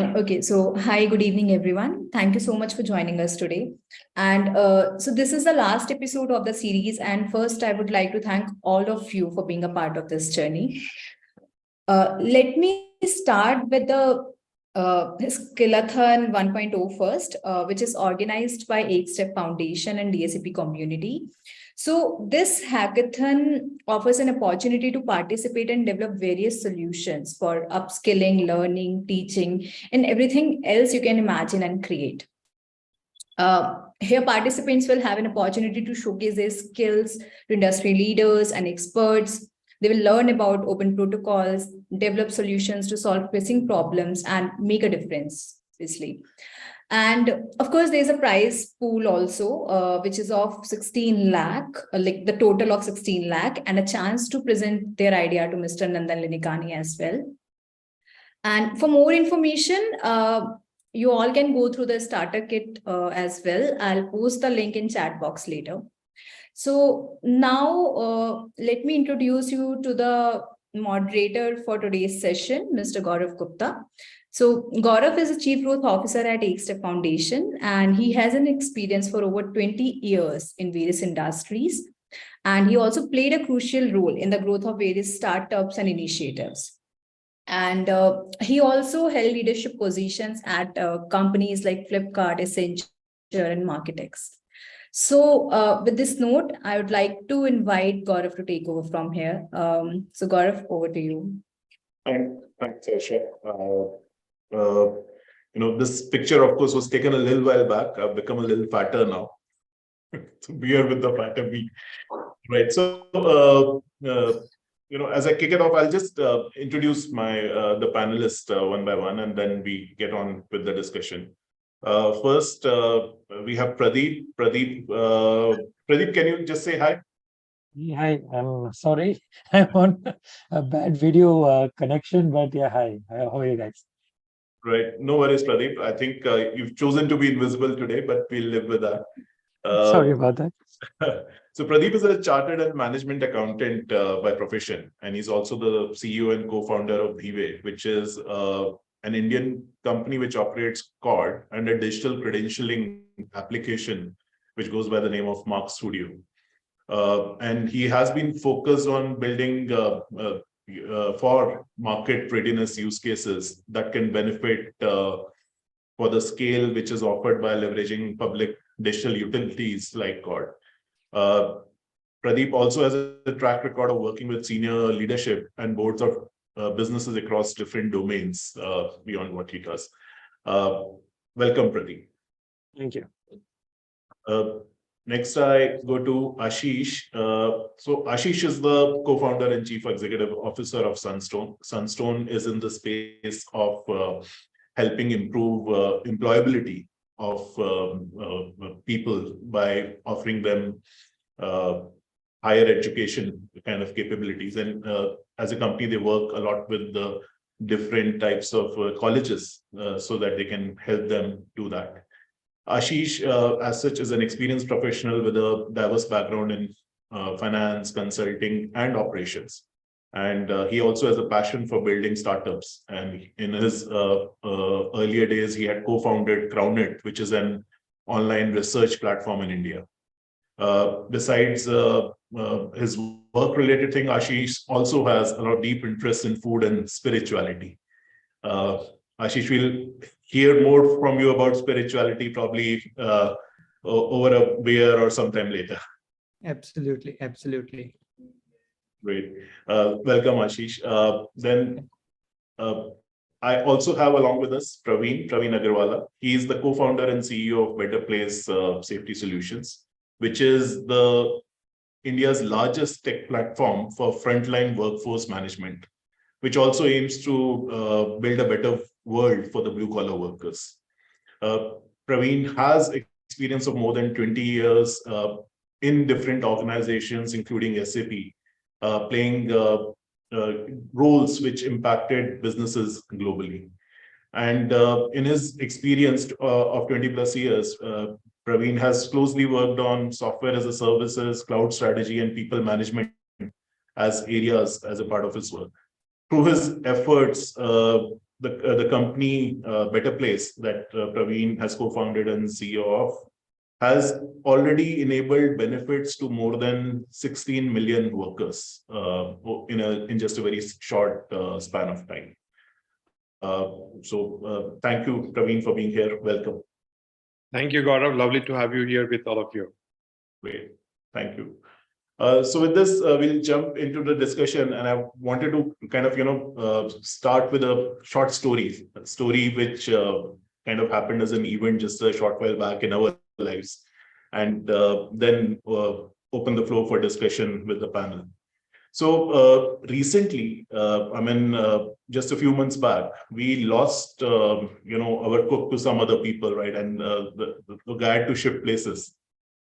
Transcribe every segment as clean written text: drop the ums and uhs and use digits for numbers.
Okay, so hi, good evening, everyone. Thank you so much for joining us today. And so this is the last episode of the series. And first, I would like to thank all of you for being a part of this journey. Let me start with the Skill-A-Thon 1.0 first, which is organized by EkStep Foundation and DSEP community. So this hackathon offers an opportunity to participate and develop various solutions for upskilling, learning, teaching, and everything else you can imagine and create. Here, participants will have an opportunity to showcase their skills to industry leaders and experts. They will learn about open protocols, develop solutions to solve pressing problems, and make a difference, obviously. And of course, there's a prize pool also, which is of 16 lakh, like the total of 16 lakh, and a chance to present their idea to Mr. Nandan Linikani as well. And for more information, you all can go through the starter kit as well. I'll post the link in chat box later. So now let me introduce you to the moderator for today's session, Mr. Gaurav Gupta. So Gaurav is a Chief Growth Officer at EkStep Foundation, and he has an experience for over 20 years in various industries. And he also played a crucial role in the growth of various startups and initiatives. And he also held leadership positions at companies like Flipkart, Accenture, and Marketex. So with this note, I would like to invite Gaurav to take over from here. So Gaurav, over to you. Thanks, Asha. This picture, of course, was taken a little while back. I've become a little fatter now. So beer with the fatter me. Right. So, as I kick it off, I'll just introduce the panelists one by one, and then we get on with the discussion. First, we have Pradeep. Pradeep, can you just say hi? Hi, I'm sorry. I'm on a bad video connection, but yeah, hi. How are you guys? Right. No worries, Pradeep. I think you've chosen to be invisible today, but we'll live with that. Sorry about that. So Pradeep is a chartered and management accountant by profession, and he's also the CEO and co-founder of Bhive, which is an Indian company which operates CORD and a digital credentialing application which goes by the name of Mark Studio. And he has been focused on building for market readiness use cases that can benefit for the scale which is offered by leveraging public digital utilities like CORD. Pradeep also has a track record of working with senior leadership and boards of businesses across different domains beyond what he does. Welcome, Pradeep. Thank you. Next, I go to Ashish. So Ashish is the co-founder and chief executive officer of Sunstone. Sunstone is in the space of helping improve employability of people by offering them higher education kind of capabilities. And as a company, they work a lot with the different types of colleges so that they can help them do that. Ashish, as such, is an experienced professional with a diverse background in finance, consulting, and operations. And he also has a passion for building startups. And in his earlier days, he had co-founded Crownit, which is an online research platform in India. Besides his work-related thing, Ashish also has a lot of deep interest in food and spirituality. Ashish, we'll hear more from you about spirituality probably over a beer or sometime later. Absolutely, absolutely. Great. Welcome, Ashish. Then I also have along with us Praveen Agarwala. He is the co-founder and CEO of Better Place Safety Solutions, which is India's largest tech platform for frontline workforce management, which also aims to build a better world for the blue-collar workers. Praveen has experience of more than 20 years in different organizations, including SAP, playing roles which impacted businesses globally. And in his experience of 20 plus years, Praveen has closely worked on software as a services, cloud strategy, and people management as areas as a part of his work. Through his efforts, the company Better Place that Praveen has co-founded and CEO of has already enabled benefits to more than 16 million workers in just a very short span of time. So thank you, Praveen, for being here. Welcome. Thank you, Gaurav. Lovely to have you here with all of you. Great. Thank you. So with this, we'll jump into the discussion, and I wanted to kind of, start with a short story, which kind of happened as an event just a short while back in our lives, and then open the floor for discussion with the panel. So recently, just a few months back, we lost, our cook to some other people, right? And the guy had to shift places,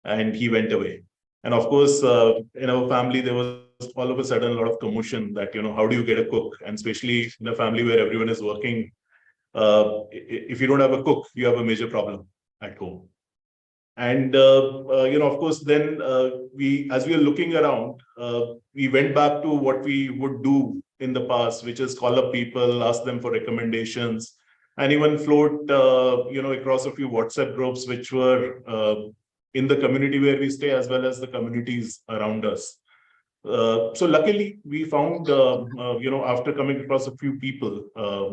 and he went away. And of course, in our family, there was all of a sudden a lot of commotion that, how do you get a cook? And especially in a family where everyone is working, if you don't have a cook, you have a major problem at home. And, of course, then as we are looking around, we went back to what we would do in the past, which is call up people, ask them for recommendations, and even float, across a few WhatsApp groups, which were in the community where we stay, as well as the communities around us. So luckily, we found, after coming across a few people,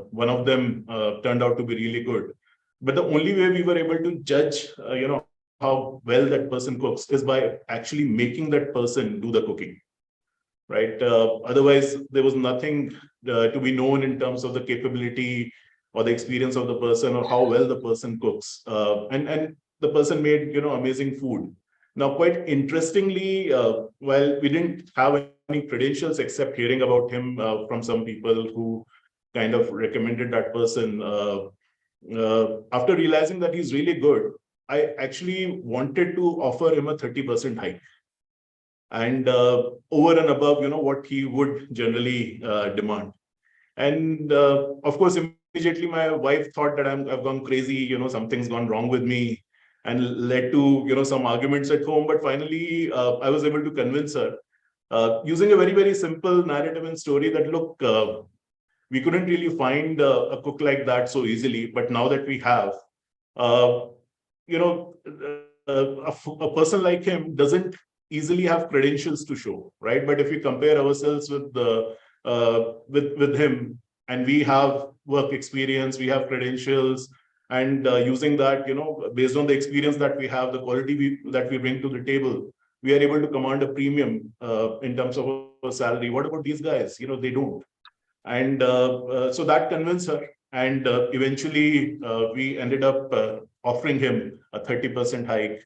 one of them turned out to be really good. But the only way we were able to judge, how well that person cooks is by actually making that person do the cooking, right? Otherwise, there was nothing to be known in terms of the capability or the experience of the person or how well the person cooks. And the person made, amazing food. Now, quite interestingly, while we didn't have any credentials except hearing about him from some people who kind of recommended that person, after realizing that he's really good, I actually wanted to offer him a 30% hike, and over and above, what he would generally demand. And of course, immediately my wife thought that I've gone crazy, something's gone wrong with me, and led to, some arguments at home. But finally, I was able to convince her using a very, very simple narrative and story that, look, we couldn't really find a cook like that so easily. But now that we have, a person like him doesn't easily have credentials to show, right? But if we compare ourselves with with him, and we have work experience, we have credentials, and using that, based on the experience that we have, the quality that we bring to the table, we are able to command a premium in terms of a salary. What about these guys? They don't. And so that convinced her. And eventually, we ended up offering him a 30% hike,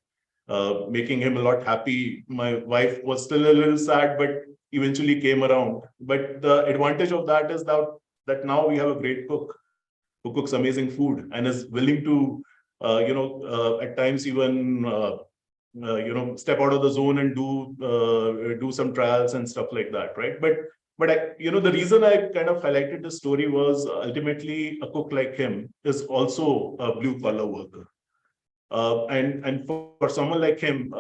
making him a lot happy. My wife was still a little sad, but eventually came around. But the advantage of that is that now we have a great cook who cooks amazing food and is willing to, at times even, step out of the zone and do some trials and stuff like that, right? But the reason I kind of highlighted the story was ultimately a cook like him is also a blue collar worker. And for someone like him,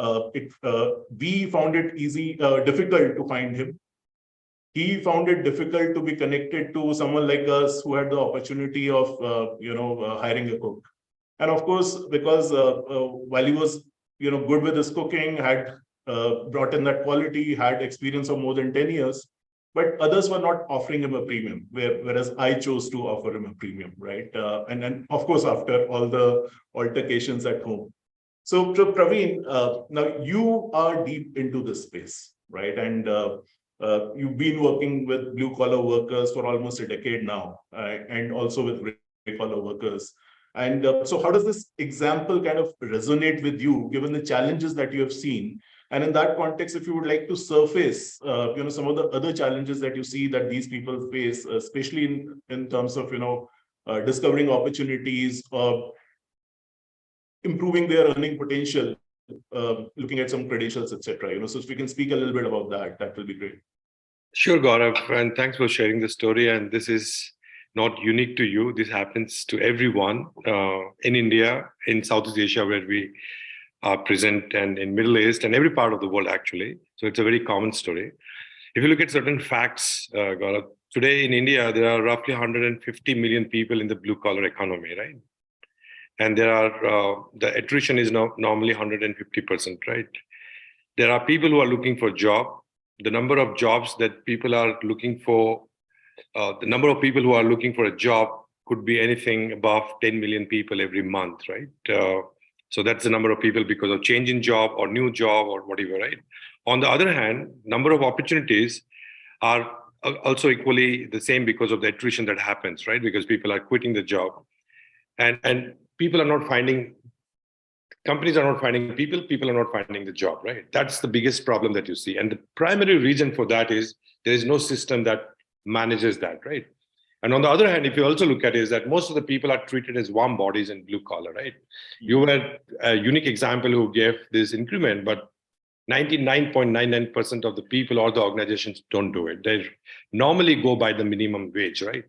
we found it difficult to find him. He found it difficult to be connected to someone like us who had the opportunity of, hiring a cook. And of course, because while he was, good with his cooking, had brought in that quality, had experience of more than 10 years, but others were not offering him a premium, whereas I chose to offer him a premium, right? And then, of course, after all the altercations at home. So Praveen, now you are deep into this space, right? And you've been working with blue-collar workers for almost a decade now, and also with gray-collar workers. And so how does this example kind of resonate with you, given the challenges that you have seen? And in that context, if you would like to surface, some of the other challenges that you see that these people face, especially in terms of, discovering opportunities, improving their earning potential, looking at some credentials, etc. So if we can speak a little bit about that, that will be great. Sure, Gaurav, and thanks for sharing the story. And this is not unique to you. This happens to everyone in India, in Southeast Asia, where we are present, and in Middle East, and every part of the world, actually. So it's a very common story. If you look at certain facts, Gaurav, Today in India, there are roughly 150 million people in the blue collar economy, right? And there are, the attrition is now normally 150%, right? There are people who are looking for a job. The number of jobs that people are looking for, the number of people who are looking for a job could be anything above 10 million people every month, right? So that's the number of people because of change in job or new job or whatever, right? On the other hand, number of opportunities are also equally the same because of the attrition that happens, right? Because people are quitting the job. And people are not finding, companies are not finding people, people are not finding the job, right? That's the biggest problem that you see. And the primary reason for that is there is no system that manages that, right? And on the other hand, if you also look at it, is that most of the people are treated as warm bodies in blue collar, right? You were a unique example who gave this increment, but 99.99% of the people or the organizations don't do it. They normally go by the minimum wage, right?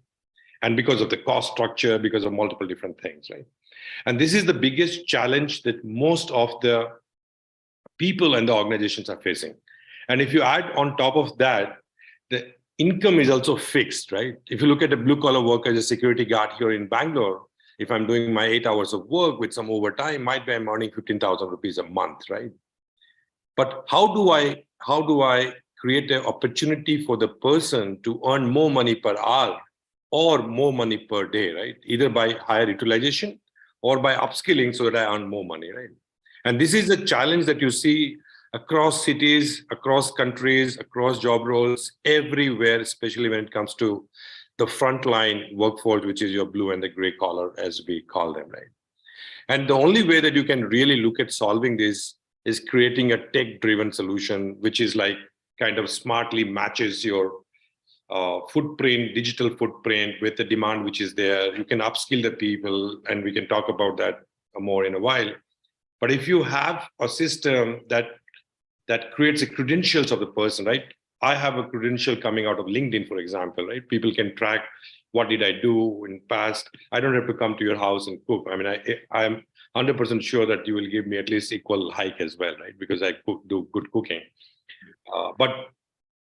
And because of the cost structure, because of multiple different things, right? And this is the biggest challenge that most of the people and the organizations are facing. And if you add on top of that, the income is also fixed, right? If you look at a blue collar worker as a security guard here in Bangalore, if I'm doing my 8 hours of work with some overtime, might be I'm earning 15,000 rupees a month, right? But how do I create an opportunity for the person to earn more money per hour or more money per day, right? Either by higher utilization or by upskilling so that I earn more money, right? And this is a challenge that you see across cities, across countries, across job roles, everywhere, especially when it comes to the frontline workforce, which is your blue and the gray collar, as we call them, right? And the only way that you can really look at solving this is creating a tech-driven solution, which is like kind of smartly matches your footprint, digital footprint with the demand which is there. You can upskill the people, and we can talk about that more in a while. But if you have a system that creates the credentials of the person, right? I have a credential coming out of LinkedIn, for example, right? People can track what did I do in past. I don't have to come to your house and cook. I mean, I'm 100% sure that you will give me at least equal hike as well, right? Because I do good cooking. But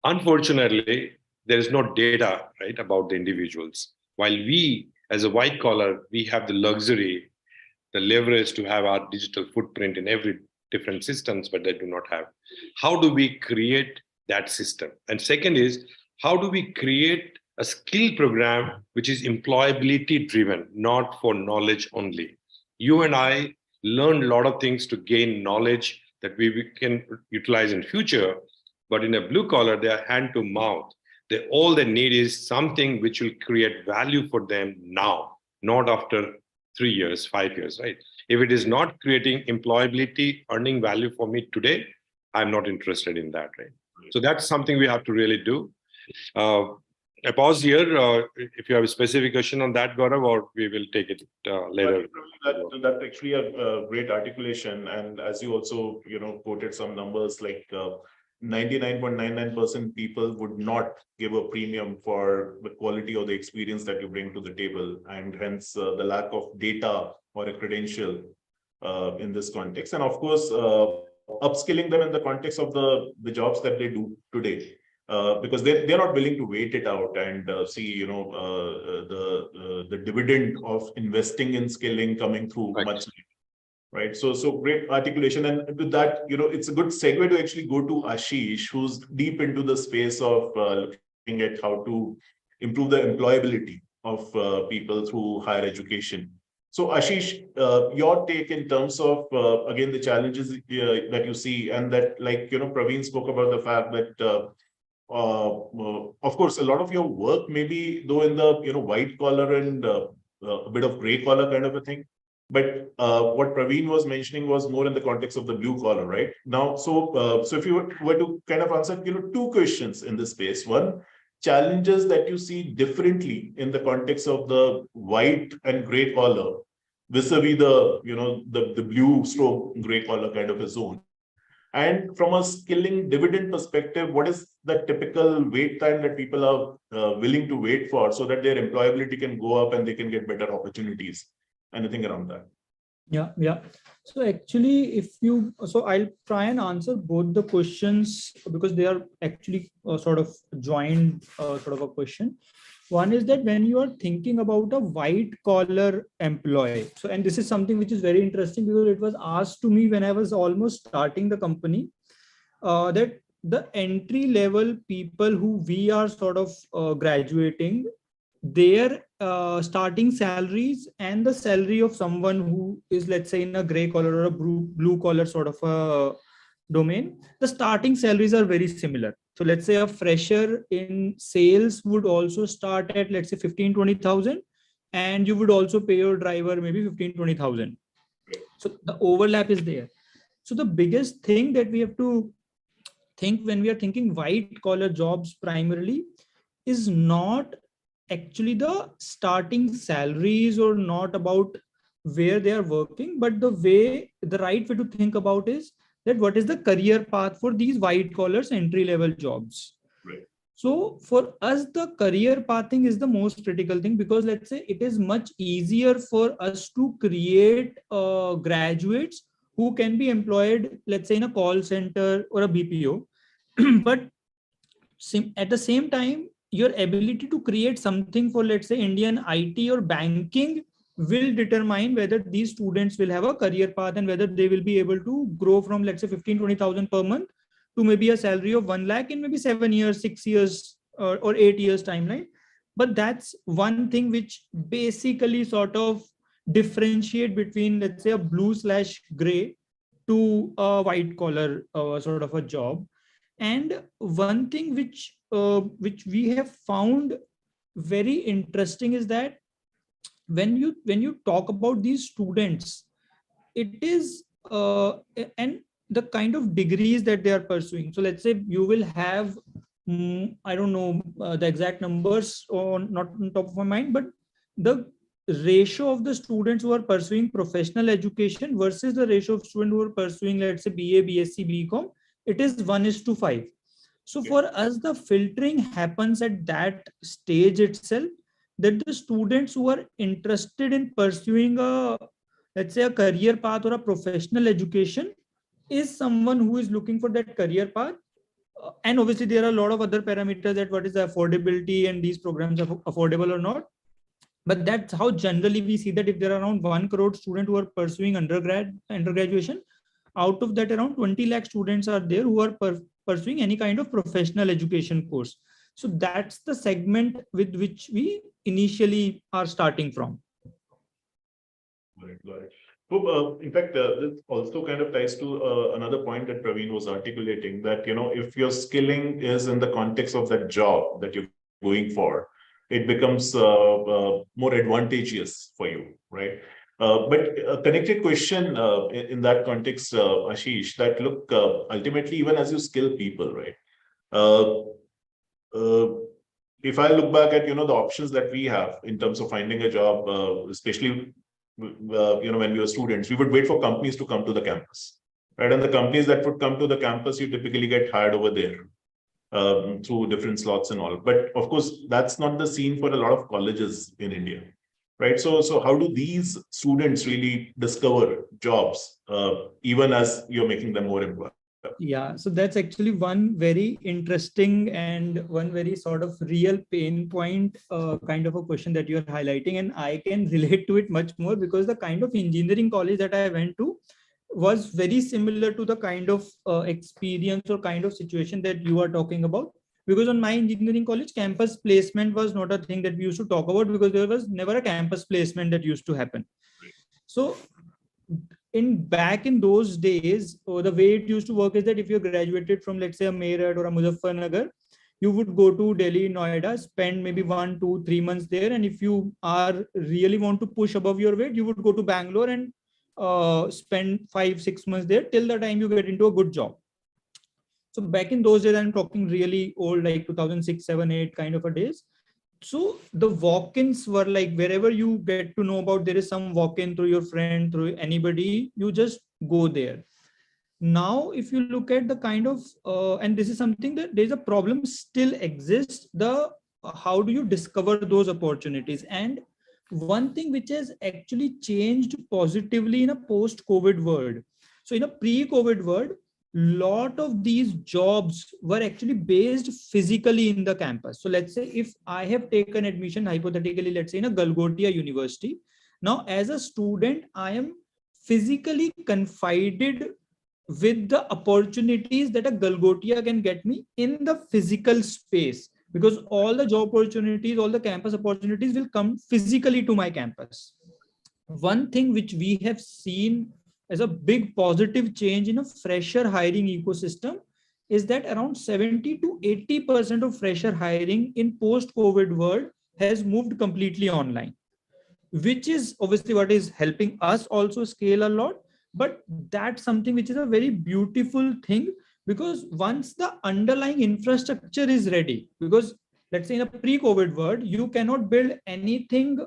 unfortunately, there is no data, right, about the individuals. While we, as a white collar, we have the luxury, the leverage to have our digital footprint in every different systems, but they do not have. How do we create that system? And second is, how do we create a skill program which is employability driven, not for knowledge only? You and I learned a lot of things to gain knowledge that we can utilize in future, but in a blue collar, they are hand to mouth. All they need is something which will create value for them now, not after 3 years, 5 years, right? If it is not creating employability, earning value for me today, I'm not interested in that, right? So that's something we have to really do. I pause here. If you have a specific question on that, Gaurav, or we will take it later. That's actually a great articulation. And as you also, quoted some numbers like 99.99% people would not give a premium for the quality or the experience that you bring to the table, and hence the lack of data or a credential in this context. And of course, upskilling them in the context of the jobs that they do today, because they're not willing to wait it out and see the dividend of investing in skilling coming through much later. Right. So great articulation. And with that, it's a good segue to actually go to Ashish, who's deep into the space of looking at how to improve the employability of people through higher education. So Ashish, your take in terms of, again, the challenges that you see, and that, like, Praveen spoke about the fact that, of course, a lot of your work may be though in the, white collar and a bit of gray collar kind of a thing. But what Praveen was mentioning was more in the context of the blue collar, right? Now, so if you were to kind of answer, two questions in this space. One, challenges that you see differently in the context of the white and gray collar vis-a-vis the blue stroke gray collar kind of a zone. And from a skilling dividend perspective, what is the typical wait time that people are willing to wait for so that their employability can go up and they can get better opportunities? Anything around that? Yeah. So actually, I'll try and answer both the questions because they are actually sort of joined sort of a question. One is that when you are thinking about a white collar employee, so, and this is something which is very interesting because it was asked to me when I was almost starting the company, that the entry level people who we are sort of graduating, their starting salaries and the salary of someone who is, let's say, in a gray collar or a blue collar sort of a domain, the starting salaries are very similar. So let's say a fresher in sales would also start at, let's say, 15-20,000, and you would also pay your driver maybe 15-20,000. So the overlap is there. So the biggest thing that we have to think when we are thinking white collar jobs primarily is not actually the starting salaries or not about where they are working, but the right way to think about is that what is the career path for these white collars entry level jobs. Right. So for us, the career pathing is the most critical thing, because let's say it is much easier for us to create graduates who can be employed, let's say, in a call center or a BPO. But at the same time, your ability to create something for, let's say, Indian IT or banking will determine whether these students will have a career path and whether they will be able to grow from, let's say, 15-20,000 per month to maybe a salary of 1 lakh in maybe 7 years, 6 years, or 8 years timeline. But that's one thing which basically sort of differentiate between, let's say, a blue/gray to a white collar sort of a job. And one thing which we have found very interesting is that when you talk about these students, it is and the kind of degrees that they are pursuing. So let's say you will have, I don't know the exact numbers, or not on top of my mind, but the ratio of the students who are pursuing professional education versus the ratio of students who are pursuing, let's say, BA, BSc, BCom, it is 1:5. So for us, the filtering happens at that stage itself, that the students who are interested in pursuing a, let's say, a career path or a professional education is someone who is looking for that career path. And obviously there are a lot of other parameters, that what is the affordability and these programs are affordable or not. But that's how generally we see that if there are around 1 crore students who are pursuing undergraduation, out of that around 20 lakh students are there who are pursuing any kind of professional education course. So that's the segment with which we initially are starting from. Got it. So, in fact, this also kind of ties to another point that Praveen was articulating, that, if your skilling is in the context of that job that you're going for, it becomes more advantageous for you, right? But a connected question in that context, Ashish, that look, ultimately, even as you skill people, right? If I look back at, the options that we have in terms of finding a job, especially, when we were students, we would wait for companies to come to the campus, right? And the companies that would come to the campus, you typically get hired over there through different slots and all. But of course, that's not the scene for a lot of colleges in India, right? So how do these students really discover jobs, even as you're making them more employable? Yeah, so that's actually one very interesting and one very sort of real pain point kind of a question that you're highlighting. And I can relate to it much more because the kind of engineering college that I went to was very similar to the kind of experience or kind of situation that you are talking about. Because on my engineering college, campus placement was not a thing that we used to talk about, because there was never a campus placement that used to happen. So back in those days, the way it used to work is that if you graduated from, let's say, a Meerut or a Muzaffarnagar, you would go to Delhi, Noida, spend maybe 1, 2, 3 months there. And if you are really want to push above your weight, you would go to Bangalore and spend 5, 6 months there till the time you get into a good job. So back in those days, I'm talking really old, like 2006, 7, 8 kind of a days. So the walk-ins were like, wherever you get to know about there is some walk-in through your friend, through anybody, you just go there. Now, if you look at the kind of, and this is something that there's a problem still exists, how do you discover those opportunities? And one thing which has actually changed positively in a post-COVID world. So in a pre-COVID world, lot of these jobs were actually based physically in the campus. So let's say if I have taken admission, hypothetically, let's say in a Galgotia University, now as a student, I am physically confided with the opportunities that a Galgotia can get me in the physical space, because all the job opportunities, all the campus opportunities will come physically to my campus. One thing which we have seen as a big positive change in a fresher hiring ecosystem is that around 70 to 80% of fresher hiring in post-COVID world has moved completely online, which is obviously what is helping us also scale a lot. But that's something which is a very beautiful thing, because once the underlying infrastructure is ready, because let's say in a pre-COVID world, you cannot build anything,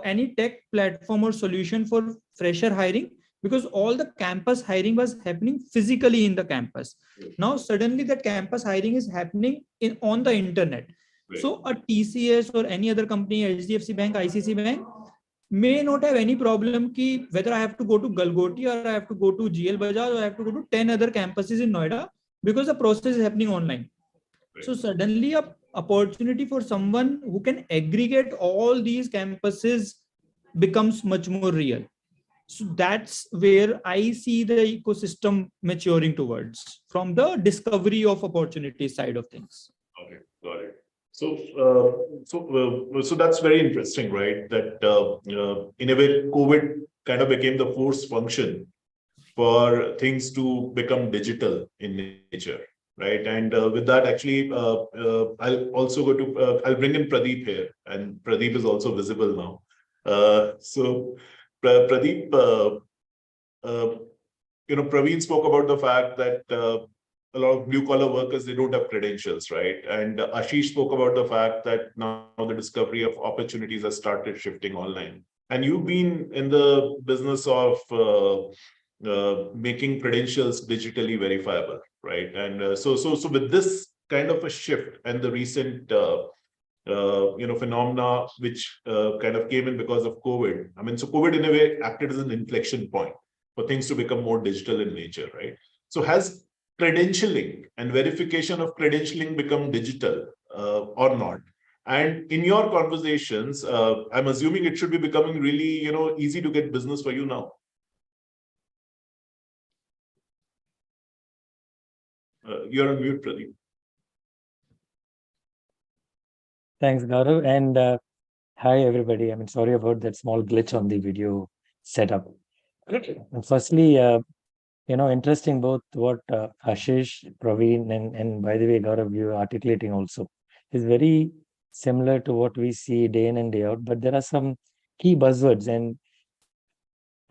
any tech platform or solution for fresher hiring, because all the campus hiring was happening physically in the campus. Now suddenly that campus hiring is happening on the internet. So a TCS or any other company, HDFC Bank, ICC Bank, may not have any problem ki whether I have to go to Galgoti or I have to go to GL Bajaj or I have to go to 10 other campuses in Noida, because the process is happening online. So suddenly a opportunity for someone who can aggregate all these campuses becomes much more real. So that's where I see the ecosystem maturing towards, from the discovery of opportunity side of things. Okay, got it. So that's very interesting, right? That in a way, COVID kind of became the force function for things to become digital in nature, right? And with that, actually, I'll also go to I'll bring in Pradeep here, and Pradeep is also visible now. Pradeep, Praveen spoke about the fact that a lot of blue collar workers, they don't have credentials, right? And Ashish spoke about the fact that now the discovery of opportunities has started shifting online. And you've been in the business of making credentials digitally verifiable, right? And so with this kind of a shift and the recent phenomena which kind of came in because of COVID. I mean, so COVID in a way acted as an inflection point for things to become more digital in nature, right? So has credentialing and verification of credentialing become digital or not? And in your conversations, I'm assuming it should be becoming really, easy to get business for you now. You're on mute, Pradeep. Thanks, Gaurav. And hi, everybody. I mean, sorry about that small glitch on the video setup. And firstly, interesting both what Ashish, Praveen, and by the way, Gaurav, you are articulating also is very similar to what we see day in and day out. But there are some key buzzwords, and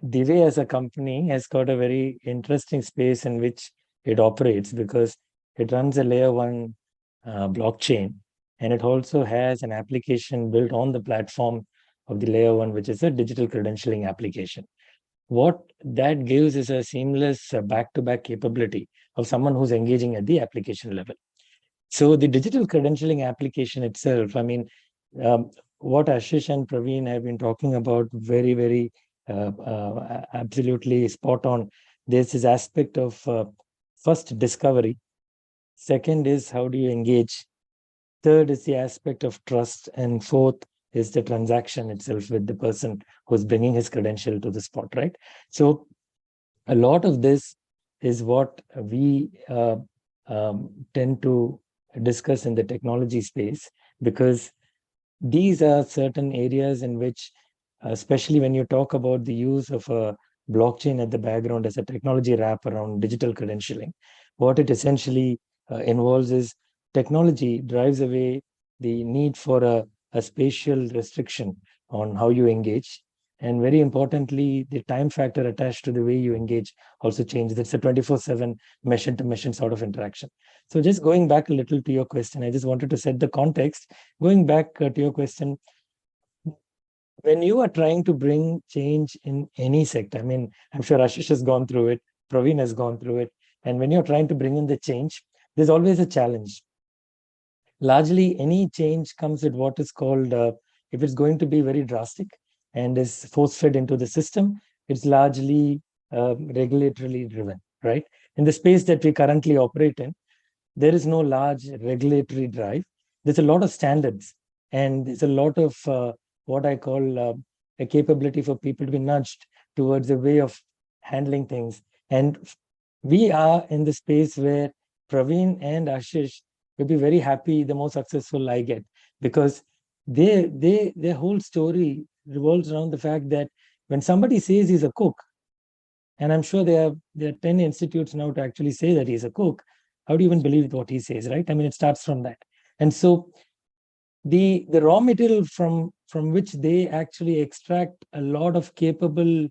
Dive as a company has got a very interesting space in which it operates, because it runs a layer one blockchain, and it also has an application built on the platform of the layer one, which is a digital credentialing application. What that gives is a seamless back-to-back capability of someone who's engaging at the application level. So the digital credentialing application itself, I mean, what Ashish and Praveen have been talking about, very, very absolutely spot on. There's this aspect of first, discovery. Second is how do you engage? Third is the aspect of trust. And fourth is the transaction itself with the person who's bringing his credential to the spot, right? So a lot of this is what we tend to discuss in the technology space, because these are certain areas in which, especially when you talk about the use of a blockchain at the background as a technology wrap around digital credentialing, what it essentially involves is technology drives away the need for a spatial restriction on how you engage. And very importantly, the time factor attached to the way you engage also changes. It's a 24/7 mission-to-mission sort of interaction. So just going back a little to your question, I just wanted to set the context. Going back to your question, when you are trying to bring change in any sector, I mean, I'm sure Ashish has gone through it, Praveen has gone through it, and when you're trying to bring in the change, there's always a challenge. Largely, any change comes with what is called, if it's going to be very drastic, and is force-fed into the system. It's largely regulatorily driven, right? In the space that we currently operate in, there is no large regulatory drive. There's a lot of standards, and there's a lot of what I call a capability for people to be nudged towards a way of handling things. And we are in the space where Praveen and Ashish will be very happy the more successful I get, because their whole story revolves around the fact that when somebody says he's a cook, and I'm sure there are 10 institutes now to actually say that he's a cook, how do you even believe what he says, right? I mean, it starts from that. And so the raw material from which they actually extract a lot of capable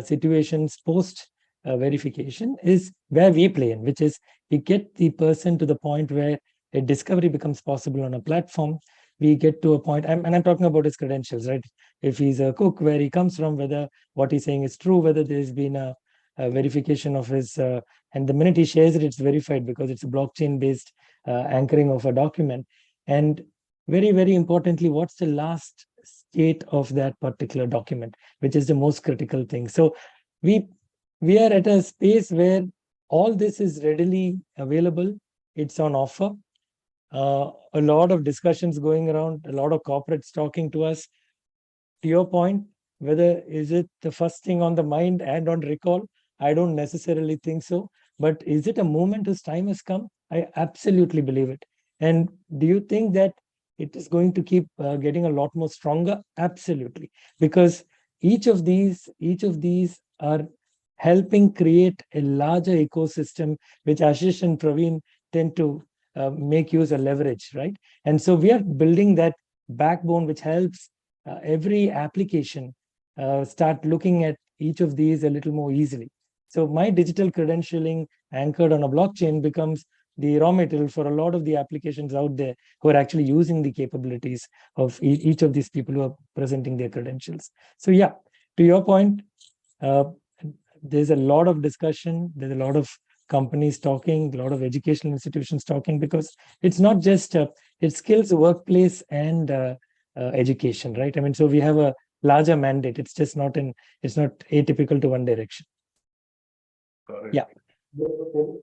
situations post verification is where we play in, which is we get the person to the point where a discovery becomes possible on a platform. We get to a point, and I'm talking about his credentials, right? If he's a cook, where he comes from, whether what he's saying is true, whether there's been a verification of his, and the minute he shares it, it's verified because it's a blockchain-based anchoring of a document. And very, very importantly, what's the last state of that particular document, which is the most critical thing. So we are at a space where all this is readily available. It's on offer. A lot of discussions going around, a lot of corporates talking to us. To your point, whether is it the first thing on the mind and on recall, I don't necessarily think so. But is it a moment whose time has come? I absolutely believe it. And do you think that it is going to keep getting a lot more stronger? Absolutely. Because each of these are helping create a larger ecosystem, which Ashish and Praveen tend to make use of leverage, right? And so we are building that backbone, which helps every application start looking at each of these a little more easily. So my digital credentialing anchored on a blockchain becomes the raw material for a lot of the applications out there who are actually using the capabilities of each of these people who are presenting their credentials. So yeah, to your point, there's a lot of discussion, there's a lot of companies talking, a lot of educational institutions talking, because it's not just, it's skills, workplace, and education, right? I mean, so we have a larger mandate. It's just not it's not atypical to one direction. Correct. Yeah.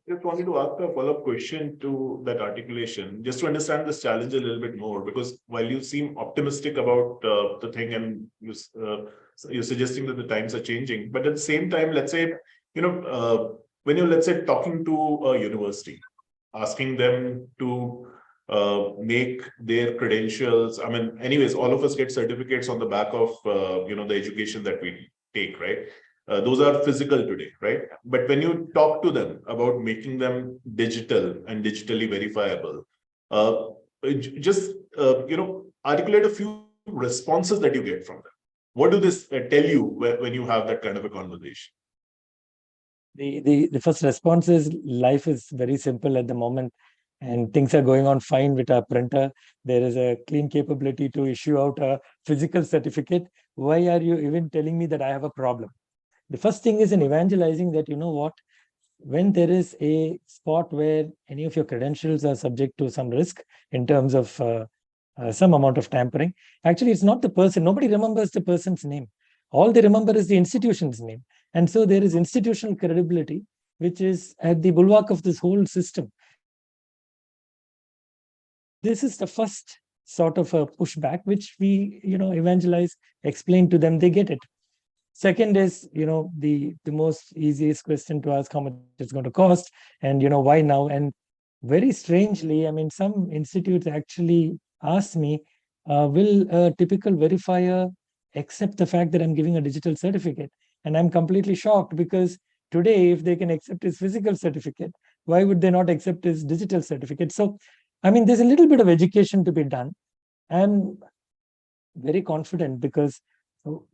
Just wanted to ask a follow-up question to that articulation, just to understand this challenge a little bit more, because while you seem optimistic about the thing, and you're suggesting that the times are changing, but at the same time, let's say, when you're, let's say, talking to a university, asking them to make their credentials, I mean, anyways, all of us get certificates on the back of, the education that we take, right? Those are physical today, right? But when you talk to them about making them digital and digitally verifiable, just, articulate a few responses that you get from them. What do this tell you when you have that kind of a conversation? The first response is life is very simple at the moment, and things are going on fine with our printer. There is a clean capability to issue out a physical certificate. Why are you even telling me that I have a problem? The first thing is in evangelizing that, you know what, when there is a spot where any of your credentials are subject to some risk in terms of some amount of tampering, actually, it's not the person. Nobody remembers the person's name. All they remember is the institution's name. And so there is institutional credibility, which is at the bulwark of this whole system. This is the first sort of a pushback, which we, evangelize, explain to them, they get it. Second is, the most easiest question to ask, how much it's going to cost, and, why now? And very strangely, I mean, some institutes actually ask me, will a typical verifier accept the fact that I'm giving a digital certificate? And I'm completely shocked, because today, if they can accept his physical certificate, why would they not accept his digital certificate? So, I mean, there's a little bit of education to be done. I'm very confident, because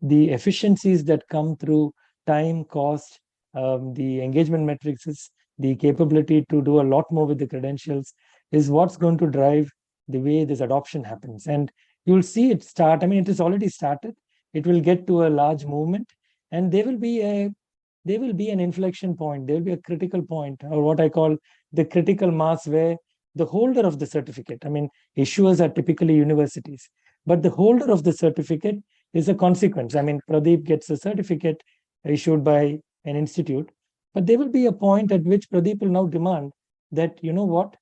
the efficiencies that come through time, cost, the engagement metrics, the capability to do a lot more with the credentials is what's going to drive the way this adoption happens. And you'll see it start. I mean, it has already started. It will get to a large movement, and there will be an inflection point. There will be a critical point, or what I call the critical mass, where the holder of the certificate, I mean, issuers are typically universities, but the holder of the certificate is a consequence. I mean, Pradeep gets a certificate issued by an institute, but there will be a point at which Pradeep will now demand that, you know what,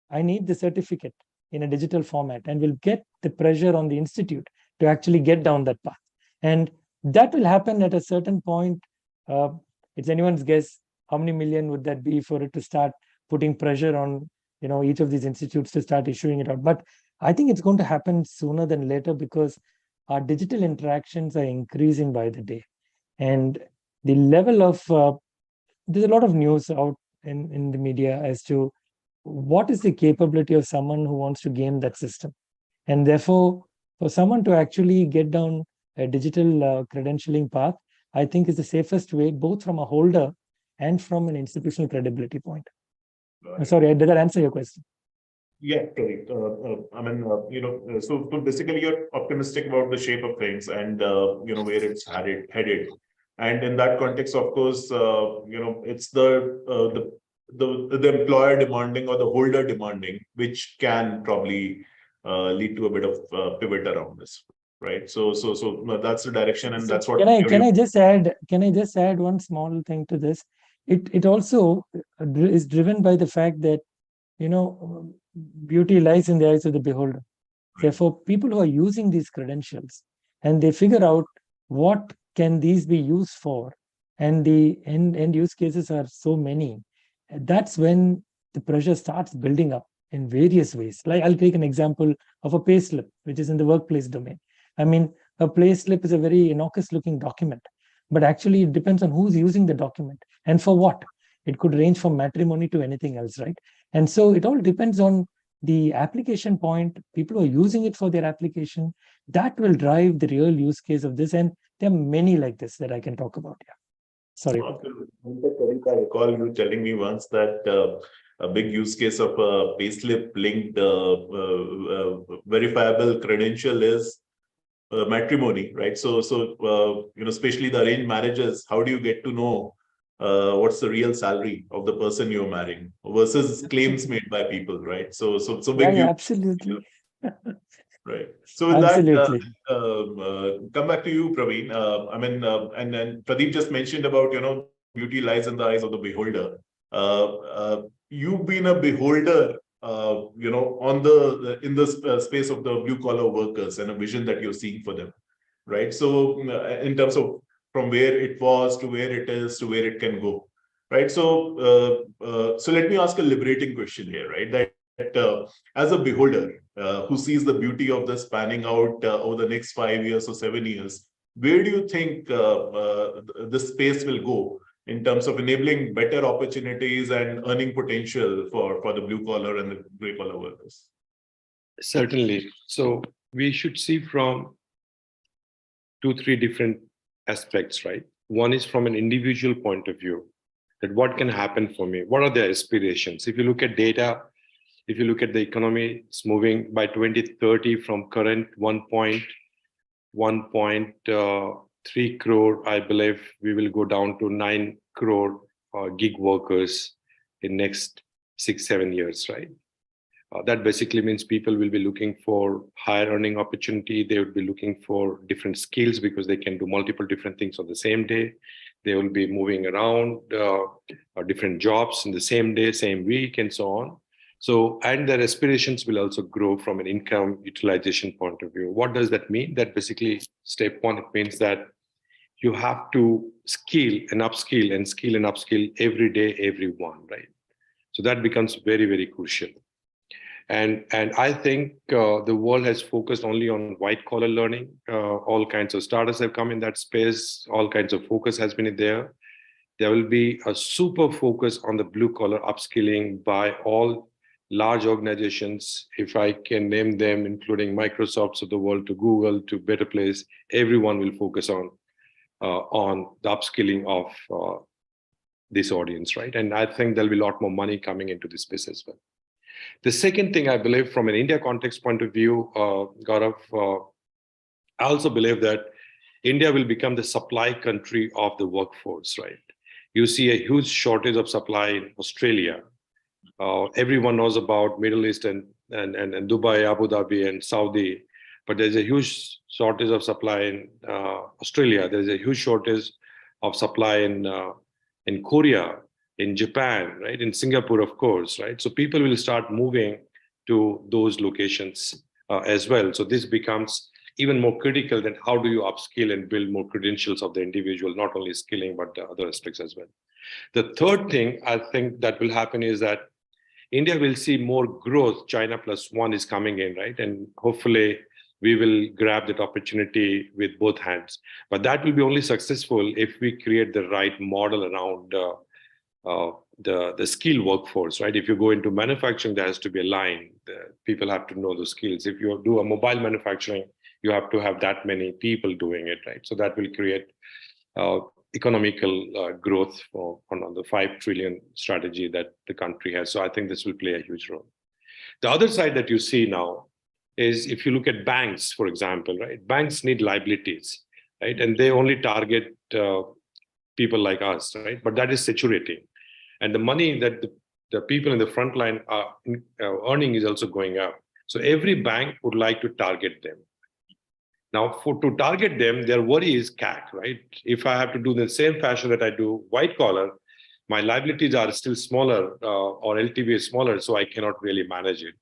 I need the certificate in a digital format, and will get the pressure on the institute to actually get down that path. And that will happen at a certain point. It's anyone's guess how many million would that be for it to start putting pressure on, you know, each of these institutes to start issuing it out. But I think it's going to happen sooner than later, because our digital interactions are increasing by the day. And the level of, there's a lot of news out in the media as to what is the capability of someone who wants to game that system. And therefore, for someone to actually get down a digital credentialing path, I think is the safest way, both from a holder and from an institutional credibility point. Sorry, did that answer your question? Yeah, correct. I mean, so basically you're optimistic about the shape of things and, where it's headed. And in that context, of course, it's the employer demanding or the holder demanding, which can probably lead to a bit of pivot around this, right? So that's the direction, and that's what. Can I just add one small thing to this? It also is driven by the fact that, you know, beauty lies in the eyes of the beholder. Therefore, people who are using these credentials and they figure out what can these be used for, and the end use cases are so many, that's when the pressure starts building up in various ways. Like, I'll take an example of a pay slip, which is in the workplace domain. I mean, a pay slip is a very innocuous looking document, but actually it depends on who's using the document and for what. It could range from matrimony to anything else, right? And so it all depends on the application point, people who are using it for their application. That will drive the real use case of this. And there are many like this that I can talk about. Yeah. Sorry. I recall you telling me once that a big use case of a payslip linked verifiable credential is matrimony, right? So especially the arranged marriages, how do you get to know what's the real salary of the person you're marrying versus claims made by people, right? So big absolutely. Right. So with absolutely. that, come back to you, Praveen. And then Pradeep just mentioned about, beauty lies in the eyes of the beholder. You've been a beholder, in the space of the blue collar workers and a vision that you're seeing for them, right? So in terms of from where it was to where it is to where it can go, right? So let me ask a liberating question here, right? That as a beholder who sees the beauty of this panning out over the next 5 years or 7 years, where do you think this space will go in terms of enabling better opportunities and earning potential for the blue collar and the gray collar workers? Certainly. So we should see from 2-3 different aspects, right? One is from an individual point of view, that what can happen for me? What are their aspirations? If you look at data, if you look at the economy, it's moving by 2030 from current 1.3 crore, I believe we will go down to 9 crore gig workers in next 6-7 years, right? That basically means people will be looking for higher earning opportunity. They would be looking for different skills because they can do multiple different things on the same day. They will be moving around different jobs in the same day, same week, and so on. So, and their aspirations will also grow from an income utilization point of view. What does that mean? That basically, step one, it means that you have to skill and upskill every day, everyone, right? So that becomes very, very crucial. And I think the world has focused only on white collar learning. All kinds of startups have come in that space. All kinds of focus has been there. There will be a super focus on the blue collar upskilling by all large organizations, if I can name them, including Microsofts of the world to Google to Better Place. Everyone will focus on the upskilling of this audience, right? And I think there'll be a lot more money coming into this space as well. The second thing I believe from an India context point of view, Gaurav, I also believe that India will become the supply country of the workforce, right? You see a huge shortage of supply in Australia. Everyone knows about Middle East and Dubai, Abu Dhabi, and Saudi. but there's a huge shortage of supply in Australia. There's a huge shortage of supply in Korea, in Japan, right? In Singapore, of course, right? So people will start moving to those locations as well. So this becomes even more critical than how do you upskill and build more credentials of the individual, not only skilling, but the other aspects as well. The third thing I think that will happen is that India will see more growth. China plus one is coming in, right? And hopefully we will grab that opportunity with both hands. But that will be only successful if we create the right model around the skill workforce, right? If you go into manufacturing, there has to be a line. People have to know the skills. If you do a mobile manufacturing, you have to have that many people doing it, right? So that will create economical growth on the 5 trillion strategy that the country has. So I think this will play a huge role. The other side that you see now is if you look at banks, for example, right? Banks need liabilities, right? And they only target people like us, right? But that is saturating. And the money that the people in the front line are earning is also going up. So every bank would like to target them. Now, to target them, their worry is CAC, right? If I have to do the same fashion that I do white collar, my liabilities are still smaller or LTV is smaller, so I cannot really manage it.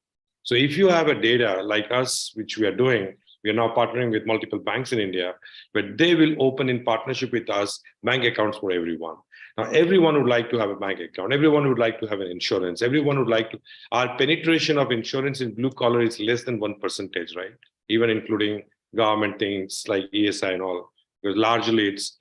So if you have a data like us, which we are doing, we are now partnering with multiple banks in India, but they will open in partnership with us bank accounts for everyone. Now, everyone would like to have a bank account. Everyone would like to have an insurance. Everyone would like to. Our penetration of insurance in blue collar is less than 1%, right? Even including government things like ESI and all, because largely it's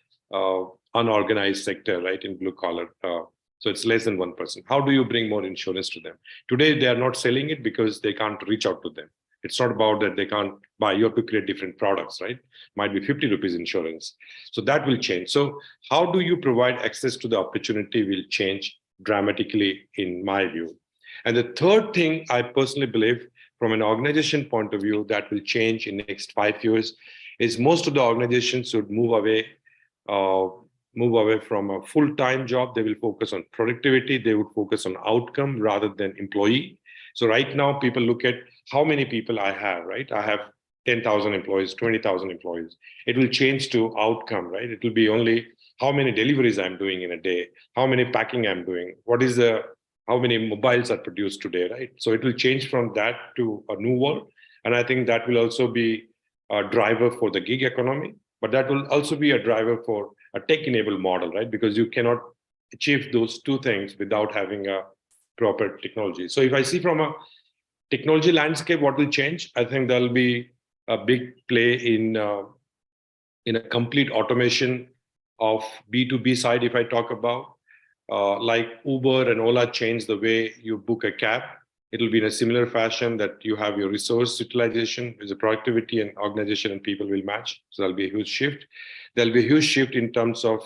unorganized sector, right, in blue collar. So it's less than 1%. How do you bring more insurance to them? Today, they are not selling it because they can't reach out to them. It's not about that they can't buy. You have to create different products, right? Might be 50 rupees insurance. So that will change. So how do you provide access to the opportunity will change dramatically in my view. And the third thing I personally believe from an organization point of view that will change in the next 5 years is most of the organizations should move away from a full-time job. They will focus on productivity. They would focus on outcome rather than employee. So right now, people look at how many people I have, right? I have 10,000 employees, 20,000 employees. It will change to outcome, right? It will be only how many deliveries I'm doing in a day, how many packing I'm doing, how many mobiles are produced today, right? So it will change from that to a new world. And I think that will also be a driver for the gig economy, but that will also be a driver for a tech-enabled model, right? Because you cannot achieve those two things without having a proper technology. So if I see from a technology landscape, what will change? I think there'll be a big play in a complete automation of B2B side. If I talk about like Uber and Ola changed the way you book a cab, it'll be in a similar fashion that you have your resource utilization, the productivity and organization and people will match. So there'll be a huge shift. There'll be a huge shift in terms of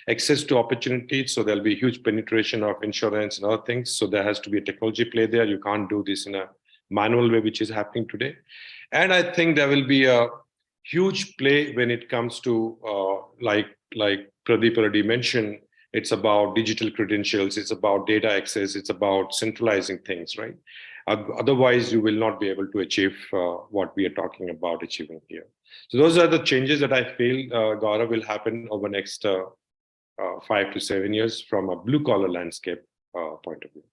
access to opportunities. So there'll be a huge penetration of insurance and other things. So there has to be a technology play there. You can't do this in a manual way, which is happening today. And I think there will be a huge play when it comes to like Pradeep already mentioned, it's about digital credentials, it's about data access, it's about centralizing things, right? Otherwise, you will not be able to achieve what we are talking about achieving here. So those are the changes that I feel, Gaurav, will happen over the next 5 to 7 years from a blue-collar landscape point of view.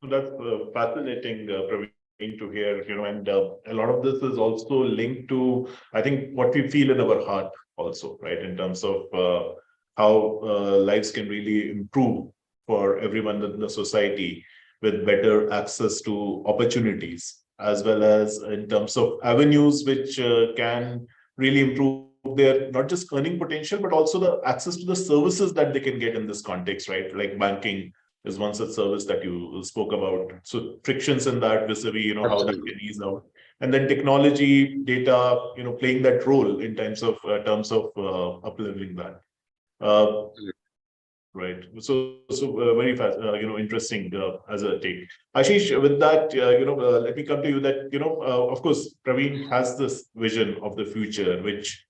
So that's fascinating, Praveen, to hear, and a lot of this is also linked to, I think, what we feel in our heart also, right, in terms of how lives can really improve for everyone in the society with better access to opportunities, as well as in terms of avenues which can really improve their not just earning potential, but also the access to the services that they can get in this context, right? Like banking is one such service that you spoke about. So frictions in that vis-a-vis, how that can ease out. And then technology, data, playing that role in terms of up-leveling that. Right. So very fast, interesting as a take. Ashish, with that, let me come to you that, of course, Praveen has this vision of the future, which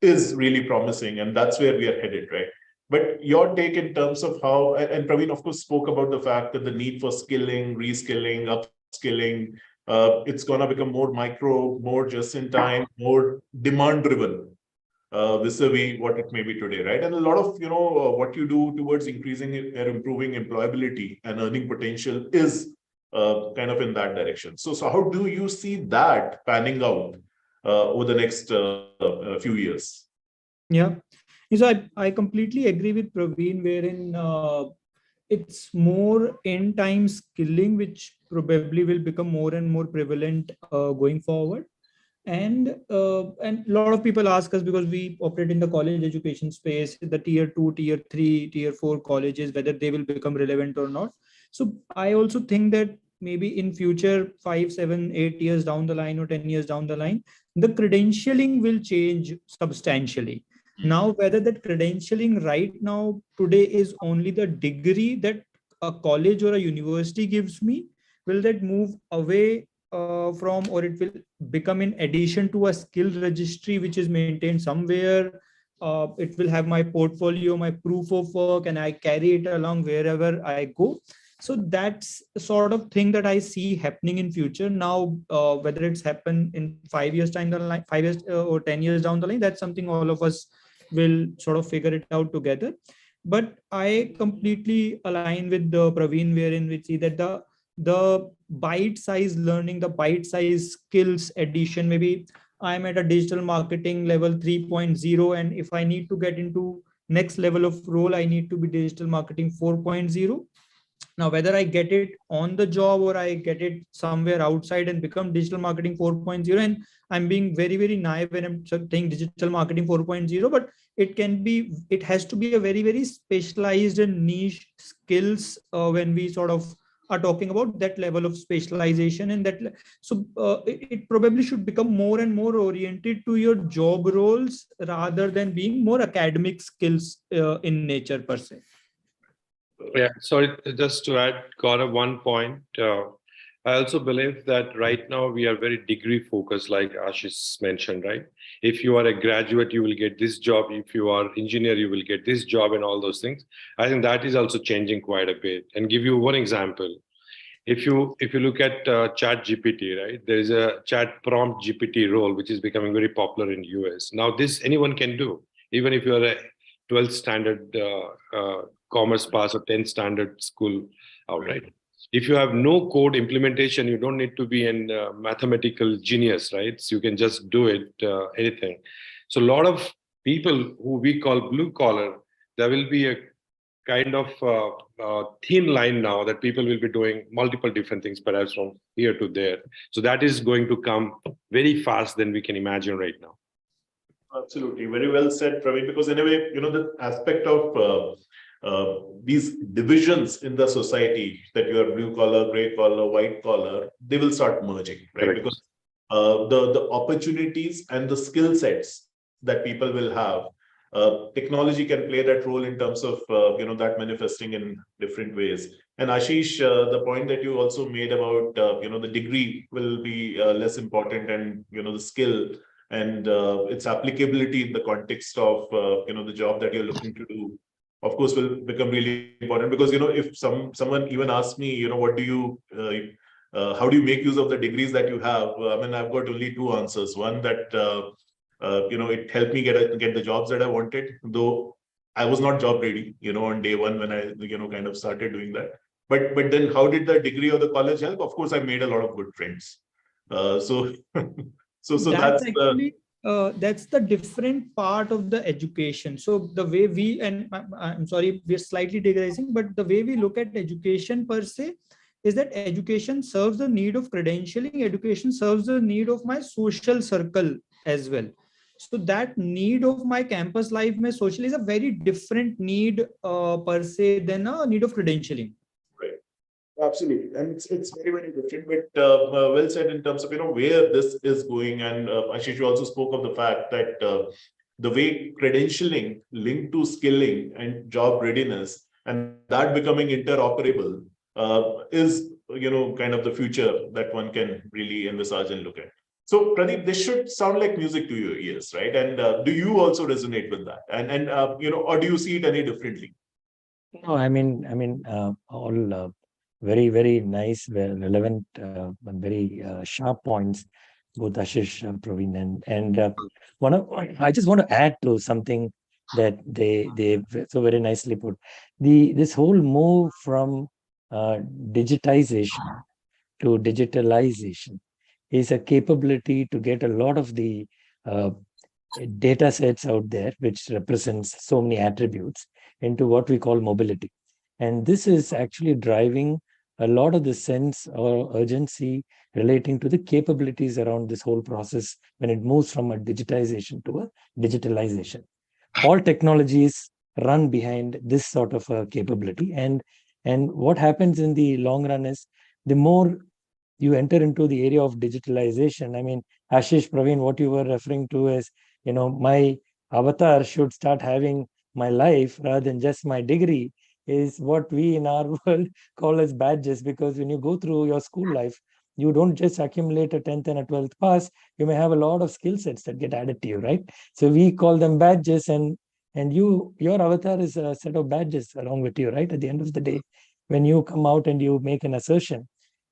is really promising, and that's where we are headed, right? But your take in terms of how, and Praveen, of course, spoke about the fact that the need for skilling, reskilling, upskilling, it's going to become more micro, more just in time, more demand driven. Vis-a-vis what it may be today, right? And a lot of what you do towards increasing or improving employability and earning potential is kind of in that direction. So how do you see that panning out over the next few years? Yeah, so I completely agree with Praveen, wherein it's more in-time skilling, which probably will become more and more prevalent going forward. And a lot of people ask us, because we operate in the college education space, the tier 2, tier 3, tier 4 colleges, whether they will become relevant or not. So I also think that maybe in future 5, 7, 8 years down the line, or 10 years down the line, the credentialing will change substantially. Now, whether that credentialing right now today is only the degree that a college or a university gives me, will that move away from, or it will become in addition to a skill registry which is maintained somewhere? It will have my portfolio, my proof of work, and I carry it along wherever I go. So that's the sort of thing that I see happening in future. Now, whether it's happened in 5 years time down the line, 5 years or 10 years down the line, that's something all of us will sort of figure it out together. But I completely align with the Praveen, wherein we see that the bite-sized learning, the bite-sized skills addition, maybe I'm at a digital marketing level 3.0, and if I need to get into next level of role, I need to be digital marketing 4.0. Now, whether I get it on the job or I get it somewhere outside and become digital marketing 4.0, and I'm being very, very naive when I'm saying digital marketing 4.0, but it has to be a very, very specialized and niche skills when we sort of are talking about that level of specialization. And that, so it probably should become more and more oriented to your job roles rather than being more academic skills in nature per se. Yeah, sorry, just to add, Gaurav, one point. I also believe that right now we are very degree focused, like Ashish mentioned, right? If you are a graduate, you will get this job. If you are engineer, you will get this job, and all those things. I think that is also changing quite a bit. And give you one example. If you look at Chat GPT, right? There is a Chat Prompt GPT role, which is becoming very popular in US. Now, this anyone can do, even if you are a 12th standard commerce pass or 10th standard school out, right? If you have no code implementation, you don't need to be a mathematical genius, right? So you can just do it, anything. So a lot of people who we call blue collar, there will be a kind of thin line now that people will be doing multiple different things, perhaps from here to there. So that is going to come very fast than we can imagine right now. Absolutely. Very well said, Praveen, because in a way, the aspect of these divisions in the society, that you are blue collar, gray collar, white collar, they will start merging, right? Correct. Because the opportunities and the skill sets that people will have, technology can play that role in terms of that manifesting in different ways. And Ashish, the point that you also made about the degree will be less important, and the skill and its applicability in the context of the job that you're looking to do, of course, will become really important. Because if someone even asks me, what do you how do you make use of the degrees that you have? I mean, I've got only two answers. One, that it helped me get the jobs that I wanted, though I was not job ready, on day one when I kind of started doing that. But then how did the degree or the college help? Of course, I made a lot of good friends. So that's actually that's the different part of the education. So the way we, and I'm sorry, we're slightly digressing, but the way we look at education per se is that education serves the need of credentialing. Education serves the need of my social circle as well. So that need of my campus life, my social, is a very different need per se than a need of credentialing. Right. Absolutely. And it's very, very different, but well said in terms of, where this is going. And Ashish, you also spoke of the fact that the way credentialing linked to skilling and job readiness, and that becoming interoperable is, kind of the future that one can really envisage and look at. So Pradeep, this should sound like music to your ears, right? And do you also resonate with that? And or do you see it any differently? No, I mean, all very, very nice, very relevant, and very sharp points, both Ashish, Praveen, and I just want to add to something that they so very nicely put. This whole move from digitization to digitalization is a capability to get a lot of the uh, data sets out there, which represents so many attributes, into what we call mobility. And this is actually driving a lot of the sense or urgency relating to the capabilities around this whole process when it moves from a digitization to a digitalization. All technologies run behind this sort of a capability. And what happens in the long run is, the more you enter into the area of digitalization, I mean, Ashish, Praveen, what you were referring to is, my avatar should start having my life rather than just my degree, is what we in our world call as badges. Because when you go through your school life, you don't just accumulate a 10th and a 12th pass, you may have a lot of skill sets that get added to you, right? So we call them badges, and your avatar is a set of badges along with you, right? At the end of the day, when you come out and you make an assertion,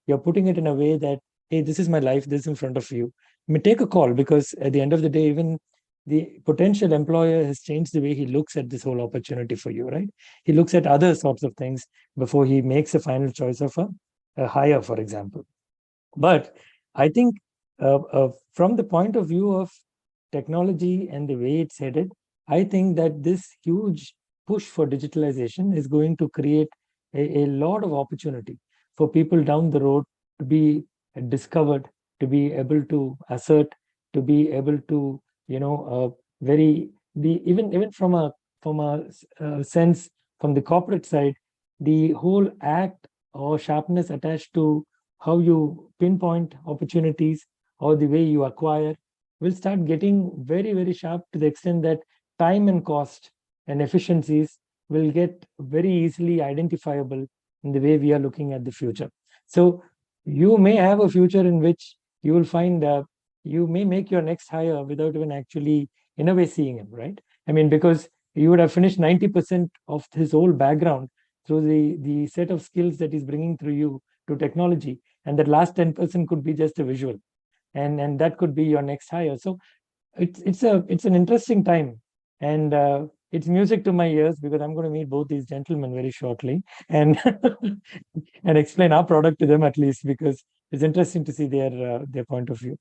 you're putting it in a way that, hey, this is my life, this is in front of you. I mean, take a call, because at the end of the day, even the potential employer has changed the way he looks at this whole opportunity for you, right? He looks at other sorts of things before he makes a final choice of a hire, for example. But I think from the point of view of technology and the way it's headed, I think that this huge push for digitalization is going to create a lot of opportunity for people down the road to be discovered, to be able to assert, to be able to, even from a sense, from the corporate side, the whole act or sharpness attached to how you pinpoint opportunities or the way you acquire will start getting very, very sharp, to the extent that time and cost and efficiencies will get very easily identifiable in the way we are looking at the future. So you may have a future in which you will find you may make your next hire without even actually, in a way, seeing him, right? I mean, because you would have finished 90% of his whole background through the set of skills that he's bringing through you to technology, and that last 10% could be just a visual, and that could be your next hire. So it's an interesting time, and it's music to my ears, because I'm going to meet both these gentlemen very shortly, and and explain our product to them, at least, because it's interesting to see their point of view.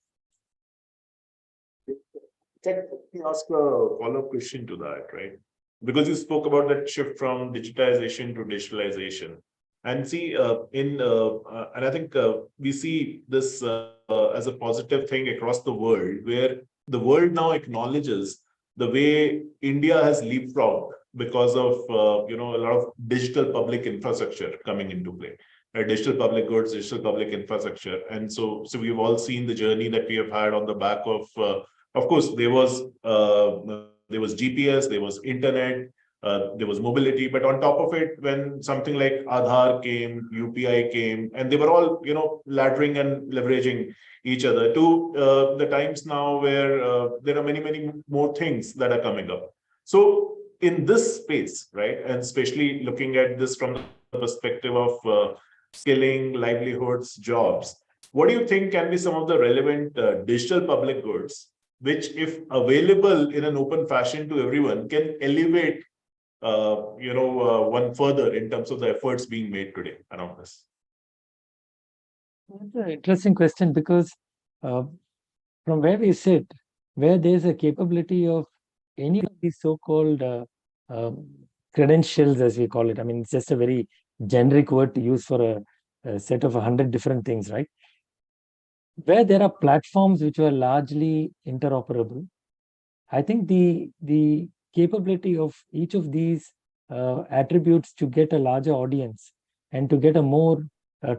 Can I ask a follow-up question to that, right? Because you spoke about that shift from digitization to digitalization. And see, and I think we see this as a positive thing across the world, where the world now acknowledges the way India has leapfrogged because of a lot of digital public infrastructure coming into play. Digital public goods, digital public infrastructure, and so we've all seen the journey that we have had on the back of course, there was GPS, there was internet, there was mobility, but on top of it, when something like Aadhaar came, UPI came, and they were all laddering and leveraging each other, to the times now where there are many, many more things that are coming up. So in this space, right, and especially looking at this from the perspective of skilling, livelihoods, jobs, what do you think can be some of the relevant digital public goods, which, if available in an open fashion to everyone, can elevate one further in terms of the efforts being made today around this? That's an interesting question, because from where we sit, where there's a capability of any of these so-called credentials, as we call it, I mean, it's just a very generic word to use for a set of 100 different things, right? Where there are platforms which were largely interoperable, I think the capability of each of these attributes to get a larger audience and to get a more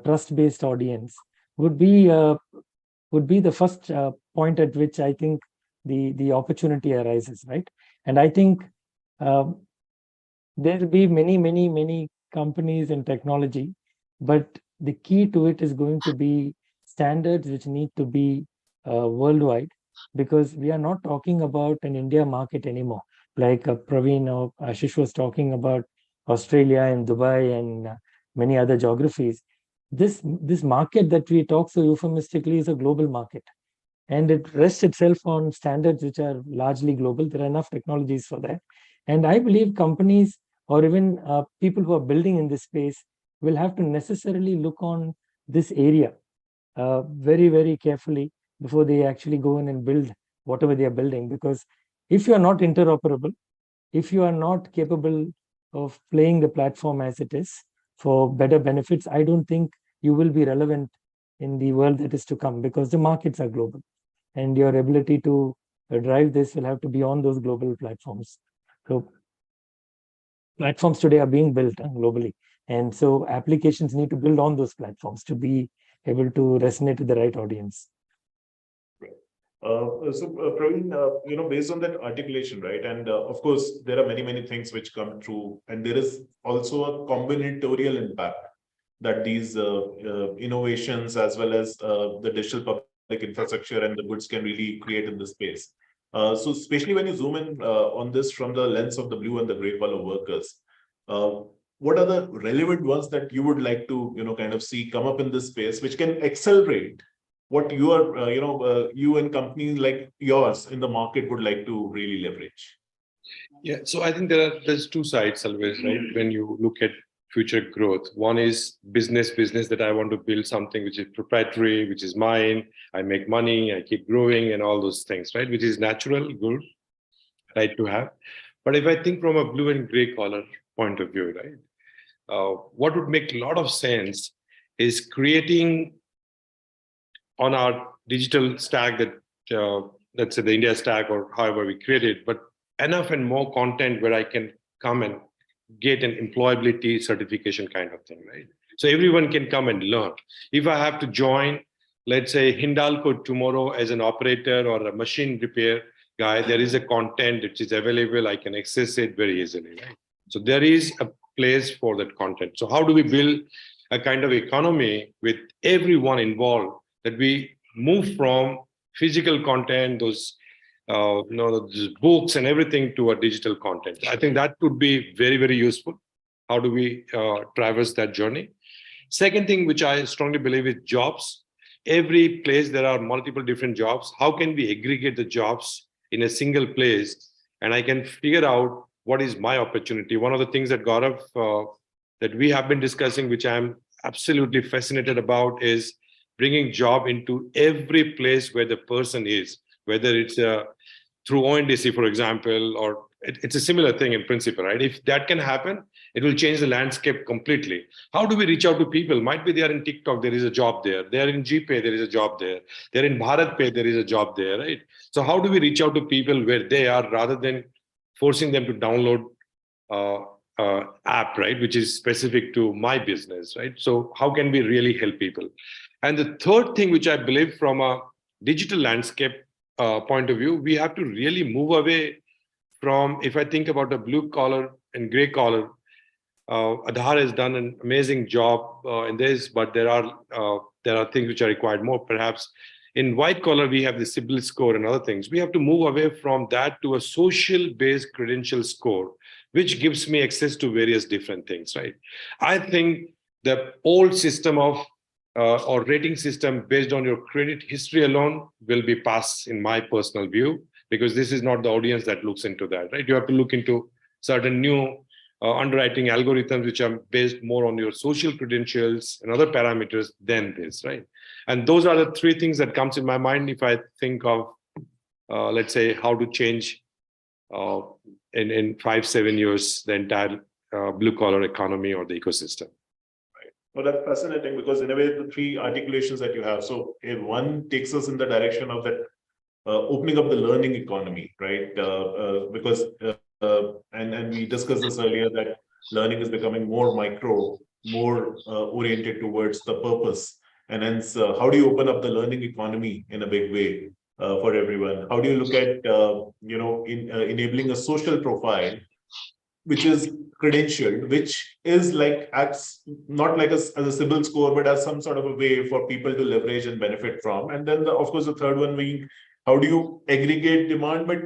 trust-based audience would be the first point at which I think the opportunity arises, right? And I think there will be many companies in technology, but the key to it is going to be standards which need to be worldwide, because we are not talking about an India market anymore. Like Praveen or Ashish was talking about Australia and Dubai and many other geographies. this market that we talk so euphemistically is a global market. And it rests itself on standards which are largely global. There are enough technologies for that. And I believe companies or even people who are building in this space will have to necessarily look on this area very, very carefully before they actually go in and build whatever they are building. Because if you are not interoperable, if you are not capable of playing the platform as it is for better benefits, I don't think you will be relevant in the world that is to come, because the markets are global. And your ability to drive this will have to be on those global platforms. So platforms today are being built globally. And so applications need to build on those platforms to be able to resonate with the right audience. Praveen, based on that articulation, right? And of course, there are many, many things which come through, and there is also a combinatorial impact that these innovations, as well as the digital public infrastructure and the goods, can really create in this space. So especially when you zoom in on this from the lens of the blue and the gray collar workers, what are the relevant ones that you would like to, kind of see come up in this space, which can accelerate what you are, you and companies like yours in the market would like to really leverage? Yeah, so I think there's two sides always, right? When you look at future growth, one is business that I want to build something which is proprietary, which is mine. I make money, I keep growing, and all those things, right? Which is natural, good, right, to have. But if I think from a blue and gray collar point of view, right, what would make a lot of sense is creating on our digital stack that, let's say the India stack or however we create it, but enough and more content where I can come and get an employability certification kind of thing, right? So everyone can come and learn. If I have to join, let's say Hindalco tomorrow as an operator or a machine repair guy, there is a content which is available. I can access it very easily, right? So there is a place for that content. So how do we build a kind of economy with everyone involved, that we move from physical content, those those books and everything, to a digital content? I think that could be very, very useful. How do we traverse that journey? Second thing, which I strongly believe, is jobs. Every place there are multiple different jobs. How can we aggregate the jobs in a single place, and I can figure out what is my opportunity? One of the things that Gaurav, that we have been discussing, which I'm absolutely fascinated about, is bringing job into every place where the person is, whether it's through ONDC, for example, or it's a similar thing in principle, right? If that can happen, it will change the landscape completely. How do we reach out to people? Might be they are in TikTok, there is a job there. They are in GPay, there is a job there. They're in BharatPay, there is a job there, right? So how do we reach out to people where they are, rather than forcing them to download app, right, which is specific to my business, right? So how can we really help people? And the third thing, which I believe from a digital landscape point of view, we have to really move away from, if I think about the blue collar and gray collar, Aadhaar has done an amazing job in this, but there are things which are required more. Perhaps in white collar, we have the CIBIL score and other things. We have to move away from that to a social-based credential score, which gives me access to various different things, right? I think the old system of or rating system based on your credit history alone will be passed, in my personal view, because this is not the audience that looks into that, right? You have to look into certain new underwriting algorithms which are based more on your social credentials and other parameters than this, right? And those are the three things that comes in my mind if I think of, let's say, how to change in 5-7 years the entire blue collar economy or the ecosystem. Well, that's fascinating, because in a way, the three articulations that you have. So if one takes us in the direction of that opening up the learning economy, right? Because and we discussed this earlier, that learning is becoming more micro, more oriented towards the purpose. And hence, how do you open up the learning economy in a big way for everyone? How do you look at enabling a social profile which is credentialed, which is like acts not like as a CIBIL score, but as some sort of a way for people to leverage and benefit from? And then, of course, the third one being, how do you aggregate demand, but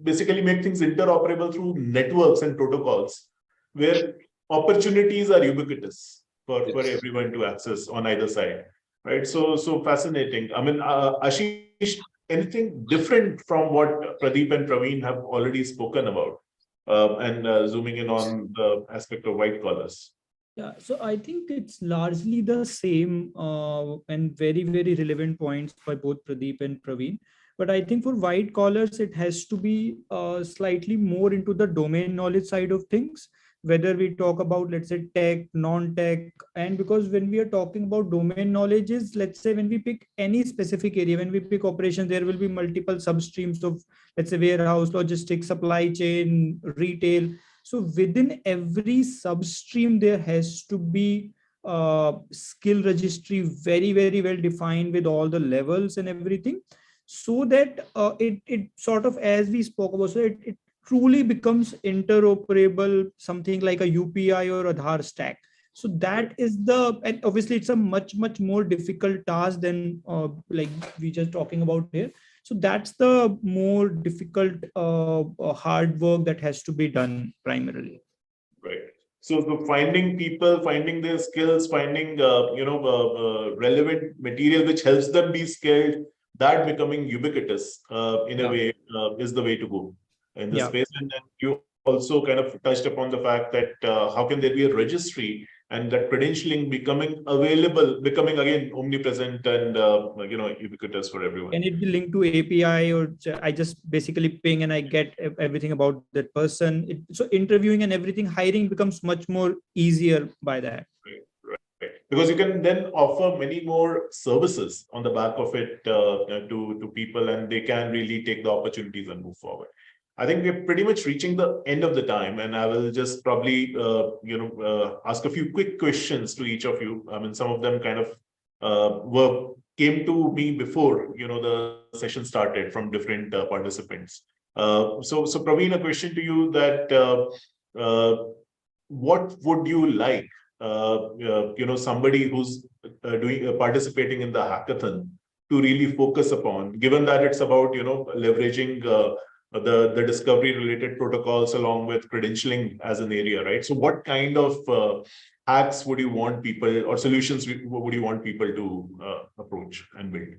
basically make things interoperable through networks and protocols where opportunities are ubiquitous, for everyone to access on either side, right? So fascinating. I mean, Ashish, anything different from what Pradeep and Praveen have already spoken about, and zooming in on the aspect of white collars? Yeah, so I think it's largely the same and very, very relevant points by both Pradeep and Praveen. But I think for white collars, it has to be slightly more into the domain knowledge side of things, whether we talk about, let's say, tech, non-tech. And because when we are talking about domain knowledge is, let's say, when we pick any specific area, when we pick operations, there will be multiple substreams of, let's say, warehouse, logistics, supply chain, retail. So within every substream, there has to be skill registry very, very well defined with all the levels and everything, so that it sort of, as we spoke about, so it truly becomes interoperable, something like a UPI or Aadhaar stack. So that is and obviously it's a much, much more difficult task than like we just talking about here. So that's the more difficult hard work that has to be done primarily. Right. So finding people, finding their skills, finding relevant material which helps them be skilled, that becoming ubiquitous in a way is the way to go in this space. And then you also kind of touched upon the fact that how can there be a registry, and that credentialing becoming available, becoming again omnipresent and ubiquitous for everyone. Can it be linked to API, or I just basically ping and I get everything about that person? So interviewing and everything, hiring becomes much more easier by that. Right. Because you can then offer many more services on the back of it to people, and they can really take the opportunities and move forward. I think we're pretty much reaching the end of the time, and I will just probably ask a few quick questions to each of you. I mean, some of them kind of came to me before the session started from different participants. So Praveen, a question to you: that what would you like somebody who's participating in the hackathon to really focus upon, given that it's about leveraging the discovery related protocols along with credentialing as an area, right? So what kind of hacks would you want people, or solutions would you want people to approach and build?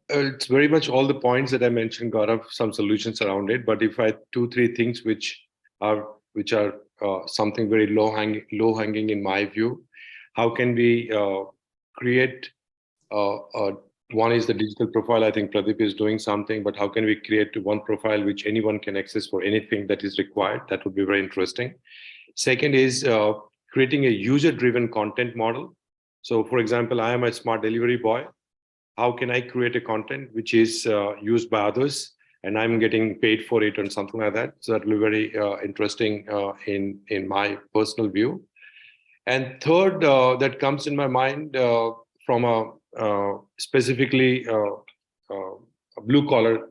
It's very much all the points that I mentioned, Gaurav, some solutions around it. But if I had 2-3 things which are something very low hanging in my view, how can we create one is the digital profile. I think Pradeep is doing something, but how can we create one profile which anyone can access for anything that is required? That would be very interesting. Second is creating a user-driven content model. So for example, I am a smart delivery boy. How can I create a content which is used by others and I'm getting paid for it and something like that? So that will be very interesting in my personal view. And third, that comes in my mind from a specifically a blue collar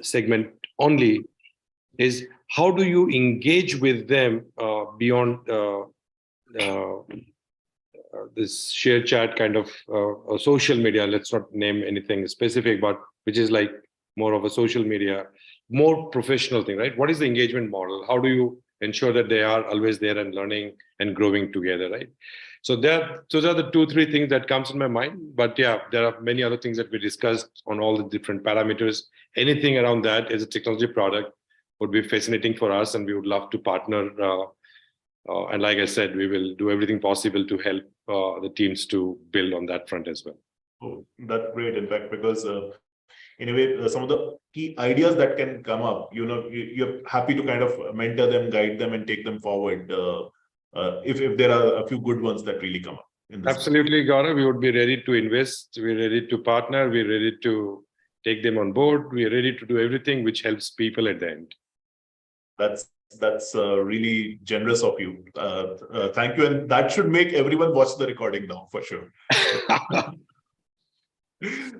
segment only, is how do you engage with them beyond this share chat kind of social media? Let's not name anything specific, but which is like more of a social media, more professional thing, right? What is the engagement model? How do you ensure that they are always there and learning and growing together, right? So those are the 2-3 things that comes in my mind. But yeah, there are many other things that we discussed on all the different parameters. Anything around that as a technology product would be fascinating for us, and we would love to partner. And like I said, we will do everything possible to help the teams to build on that front as well. Oh, that's great, in fact, because in a way, some of the key ideas that can come up, you're happy to kind of mentor them, guide them, and take them forward if there are a few good ones that really come up. Absolutely, Gaurav. We would be ready to invest. We're ready to partner. We're ready to take them on board. We're ready to do everything which helps people at the end. That's really generous of you. Thank you. And that should make everyone watch the recording now, for sure.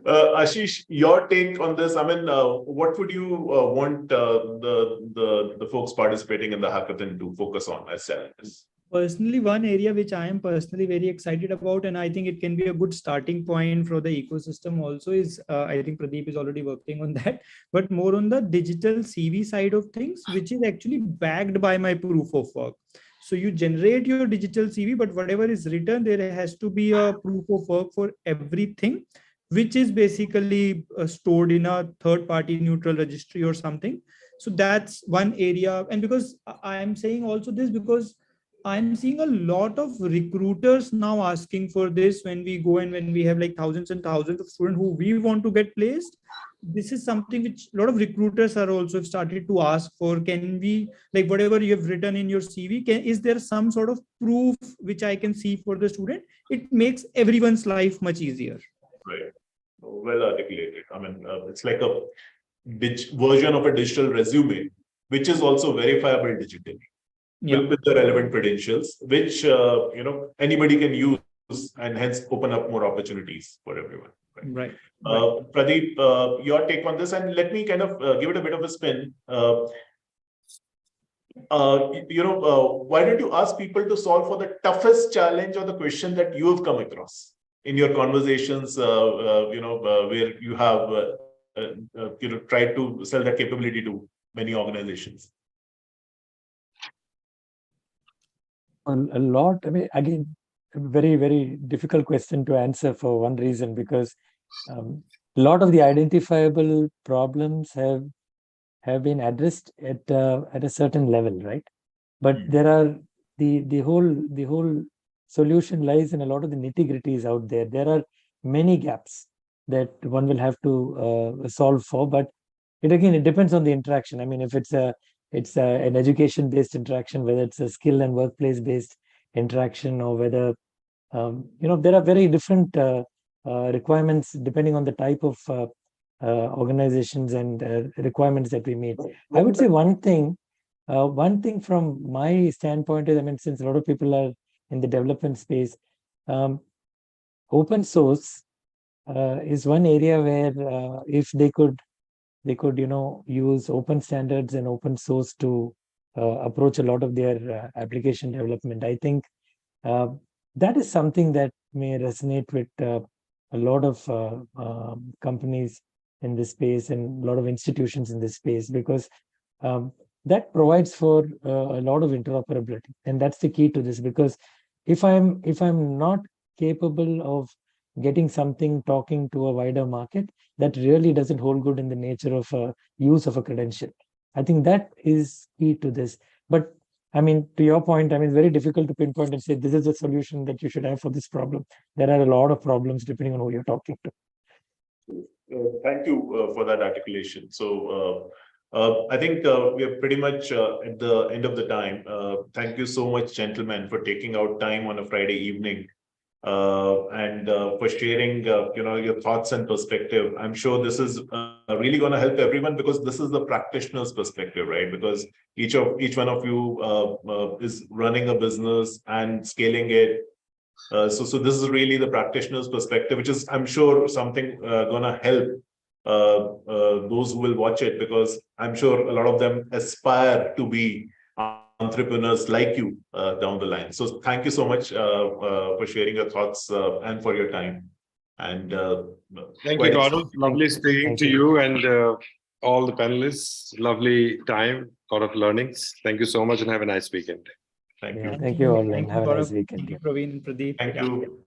Ashish, your take on this. I mean, what would you want the folks participating in the hackathon to focus on as challenges? Personally, one area which I am personally very excited about, and I think it can be a good starting point for the ecosystem also, is I think Pradeep is already working on that, but more on the digital CV side of things, which is actually backed by my proof of work. So you generate your digital CV, but whatever is written, there has to be a proof of work for everything, which is basically stored in a third-party neutral registry or something. So that's one area. And because I'm saying also this, because I'm seeing a lot of recruiters now asking for this when we go and when we have like thousands and thousands of students who we want to get placed. This is something which a lot of recruiters are also started to ask for. Can we, like whatever you have written in your CV, is there some sort of proof which I can see for the student? It makes everyone's life much easier. Right. Well articulated. I mean, it's like a version of a digital resume, which is also verifiable digitally. Yeah. With the relevant credentials, which anybody can use, and hence open up more opportunities for everyone. Right. Pradeep, your take on this, and let me kind of give it a bit of a spin. Why don't you ask people to solve for the toughest challenge or the question that you have come across in your conversations, where you have tried to sell that capability to many organizations? A lot. I mean, again, very, very difficult question to answer for one reason, because a lot of the identifiable problems have been addressed at a certain level, right? But there are the whole solution lies in a lot of the nitty-gritties out there. There are many gaps that one will have to solve for, but it depends on the interaction. I mean, if it's an education-based interaction, whether it's a skill and workplace-based interaction, or whether there are very different requirements depending on the type of organizations and requirements that we meet. I would say one thing from my standpoint is, I mean, since a lot of people are in the development space, open source is one area where if they could use open standards and open source to approach a lot of their application development. I think that is something that may resonate with a lot of companies in this space and a lot of institutions in this space, because that provides for a lot of interoperability, and that's the key to this. Because if I'm not capable of getting something talking to a wider market, that really doesn't hold good in the nature of use of a credential. I think that is key to this. But I mean, to your point, I mean, very difficult to pinpoint and say this is the solution that you should have for this problem. There are a lot of problems depending on who you're talking to. Thank you for that articulation. So I think we are pretty much at the end of the time. Thank you so much, gentlemen, for taking out time on a Friday evening and for sharing your thoughts and perspective. I'm sure this is really going to help everyone, because this is the practitioner's perspective, right? Because each one of you is running a business and scaling it. So this is really the practitioner's perspective, which is, I'm sure, something going to help those who will watch it, because I'm sure a lot of them aspire to be entrepreneurs like you down the line. So thank you so much for sharing your thoughts and for your time. And thank you, Gaurav. Lovely speaking to you and all the panelists. Lovely time, a lot of learnings. Thank you so much and have a nice weekend. Thank you. Thank you all, and have a nice weekend. Thank you, Praveen, Pradeep. Thank you.